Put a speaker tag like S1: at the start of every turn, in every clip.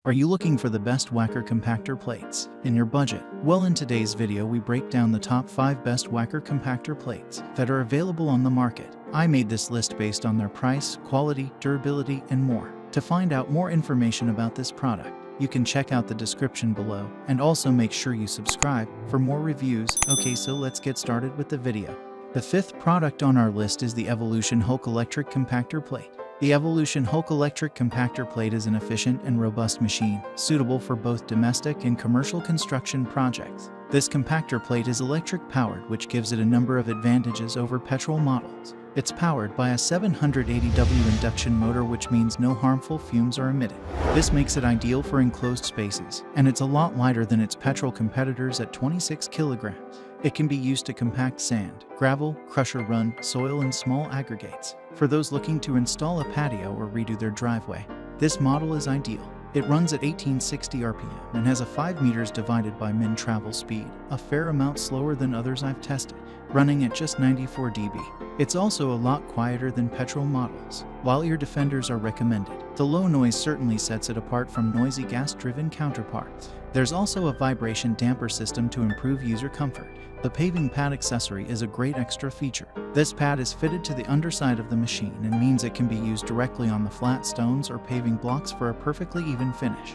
S1: Are you looking for the best Wacker compactor plates in your budget? Well, in today's video we break down the top 5 best Wacker compactor plates that are available on the market. I made this list based on their price, quality, durability, and more. To find out more information about this product, you can check out the description below, and also make sure you subscribe for more reviews. Okay, so let's get started with the video. The 5th product on our list is the Evolution Hulk Electric Compactor Plate. The Evolution Hulk Electric Compactor Plate is an efficient and robust machine, suitable for both domestic and commercial construction projects. This compactor plate is electric-powered, which gives it a number of advantages over petrol models. It's powered by a 780W induction motor, which means no harmful fumes are emitted. This makes it ideal for enclosed spaces, and it's a lot lighter than its petrol competitors at 26 kilograms. It can be used to compact sand, gravel, crusher run, soil, and small aggregates. For those looking to install a patio or redo their driveway, this model is ideal. It runs at 1860 RPM and has a 5 meters divided by min travel speed, a fair amount slower than others I've tested, running at just 94 dB. It's also a lot quieter than petrol models. While ear defenders are recommended, the low noise certainly sets it apart from noisy gas-driven counterparts. There's also a vibration damper system to improve user comfort. The paving pad accessory is a great extra feature. This pad is fitted to the underside of the machine and means it can be used directly on the flat stones or paving blocks for a perfectly even finish.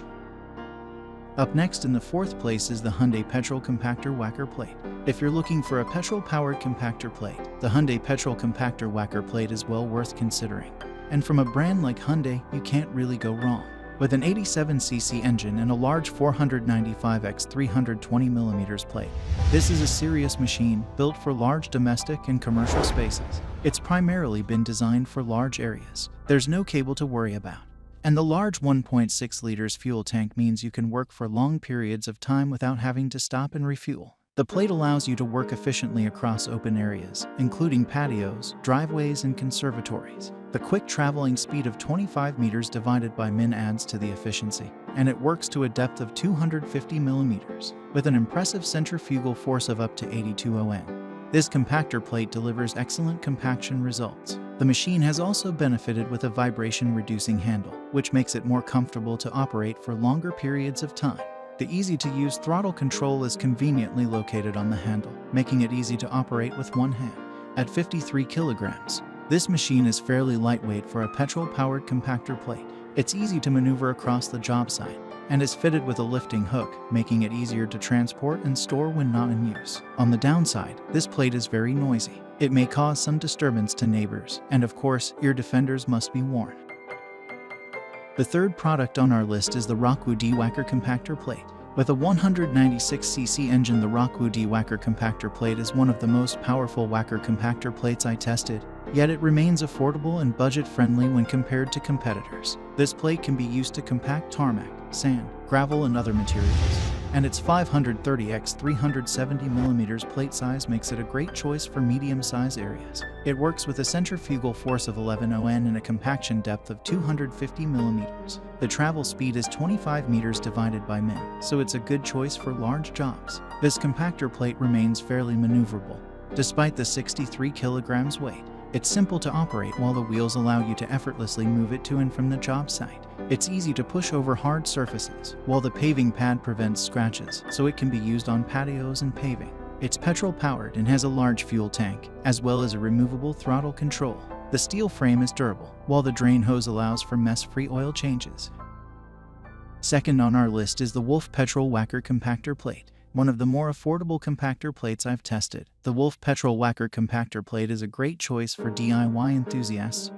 S1: Up next in the 4th place is the Hyundai Petrol Compactor Wacker Plate. If you're looking for a petrol-powered compactor plate, the Hyundai Petrol Compactor Wacker Plate is well worth considering. And from a brand like Hyundai, you can't really go wrong. With an 87cc engine and a large 495x 320mm plate, this is a serious machine built for large domestic and commercial spaces. It's primarily been designed for large areas. There's no cable to worry about. And the large 1.6 liters fuel tank means you can work for long periods of time without having to stop and refuel. The plate allows you to work efficiently across open areas, including patios, driveways, and conservatories. The quick traveling speed of 25 meters divided by min adds to the efficiency, and it works to a depth of 250 millimeters, with an impressive centrifugal force of up to 82 N. This compactor plate delivers excellent compaction results. The machine has also benefited with a vibration-reducing handle, which makes it more comfortable to operate for longer periods of time. The easy-to-use throttle control is conveniently located on the handle, making it easy to operate with one hand. At 53 kilograms, this machine is fairly lightweight for a petrol-powered compactor plate. It's easy to maneuver across the job site, and is fitted with a lifting hook, making it easier to transport and store when not in use. On the downside, this plate is very noisy. It may cause some disturbance to neighbors, and of course, ear defenders must be worn. The 3rd product on our list is the Rockwoo D Wacker Compactor Plate. With a 196cc engine, the Rockwoo D Wacker Compactor Plate is one of the most powerful Wacker compactor plates I tested, yet it remains affordable and budget-friendly when compared to competitors. This plate can be used to compact tarmac, sand, gravel, and other materials, and its 530x 370mm plate size makes it a great choice for medium-sized areas. It works with a centrifugal force of 11 N and a compaction depth of 250mm. The travel speed is 25 meters divided by min, so it's a good choice for large jobs. This compactor plate remains fairly maneuverable. Despite the 63 kilograms weight, it's simple to operate while the wheels allow you to effortlessly move it to and from the job site. It's easy to push over hard surfaces, while the paving pad prevents scratches, so it can be used on patios and paving. It's petrol-powered and has a large fuel tank, as well as a removable throttle control. The steel frame is durable, while the drain hose allows for mess-free oil changes. Second on our list is the Wolf Petrol Wacker Compactor Plate. One of the more affordable compactor plates I've tested. The Wolf Petrol Wacker Compactor Plate is a great choice for DIY enthusiasts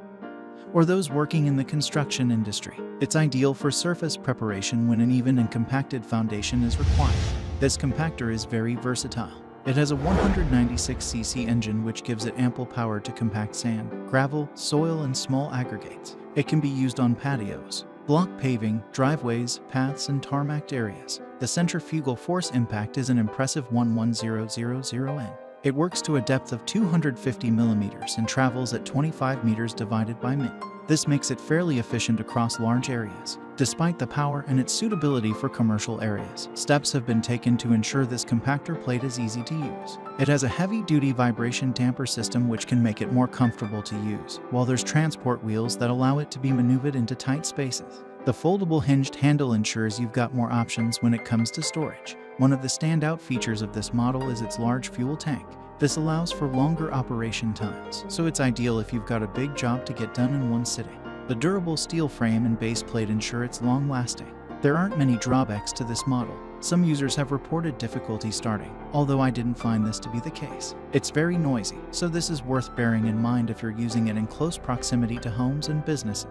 S1: or those working in the construction industry. It's ideal for surface preparation when an even and compacted foundation is required. This compactor is very versatile. It has a 196cc engine, which gives it ample power to compact sand, gravel, soil, and small aggregates. It can be used on patios, block paving, driveways, paths, and tarmacked areas. The centrifugal force impact is an impressive 11000 N. It works to a depth of 250 millimeters and travels at 25 meters divided by min. This makes it fairly efficient across large areas. Despite the power and its suitability for commercial areas, steps have been taken to ensure this compactor plate is easy to use. It has a heavy-duty vibration damper system, which can make it more comfortable to use, while there's transport wheels that allow it to be maneuvered into tight spaces. The foldable hinged handle ensures you've got more options when it comes to storage. One of the standout features of this model is its large fuel tank. This allows for longer operation times, so it's ideal if you've got a big job to get done in one sitting. The durable steel frame and base plate ensure it's long-lasting. There aren't many drawbacks to this model. Some users have reported difficulty starting, although I didn't find this to be the case. It's very noisy, so this is worth bearing in mind if you're using it in close proximity to homes and businesses.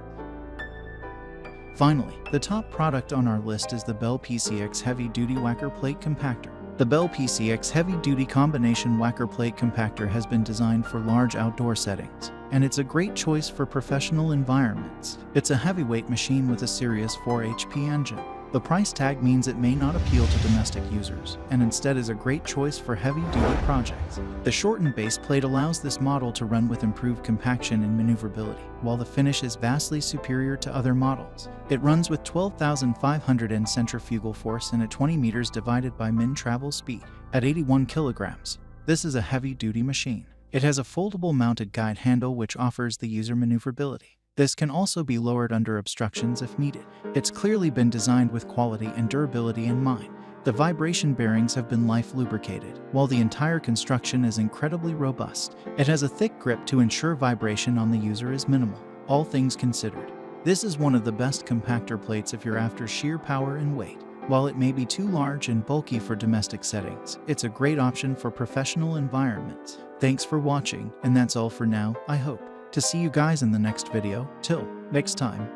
S1: Finally, the top product on our list is the Bell PCX Heavy Duty Wacker Plate Compactor. The Bell PCX Heavy Duty Combination Wacker Plate Compactor has been designed for large outdoor settings, and it's a great choice for professional environments. It's a heavyweight machine with a serious 4 HP engine. The price tag means it may not appeal to domestic users, and instead is a great choice for heavy-duty projects. The shortened base plate allows this model to run with improved compaction and maneuverability, while the finish is vastly superior to other models. It runs with 12,500 N centrifugal force and at 20 meters divided by min travel speed, at 81 kilograms. This is a heavy-duty machine. It has a foldable mounted guide handle which offers the user maneuverability. This can also be lowered under obstructions if needed. It's clearly been designed with quality and durability in mind. The vibration bearings have been life lubricated, while the entire construction is incredibly robust. It has a thick grip to ensure vibration on the user is minimal, all things considered. This is one of the best compactor plates if you're after sheer power and weight. While it may be too large and bulky for domestic settings, it's a great option for professional environments. Thanks for watching, and that's all for now, I hope to see you guys in the next video. Till next time.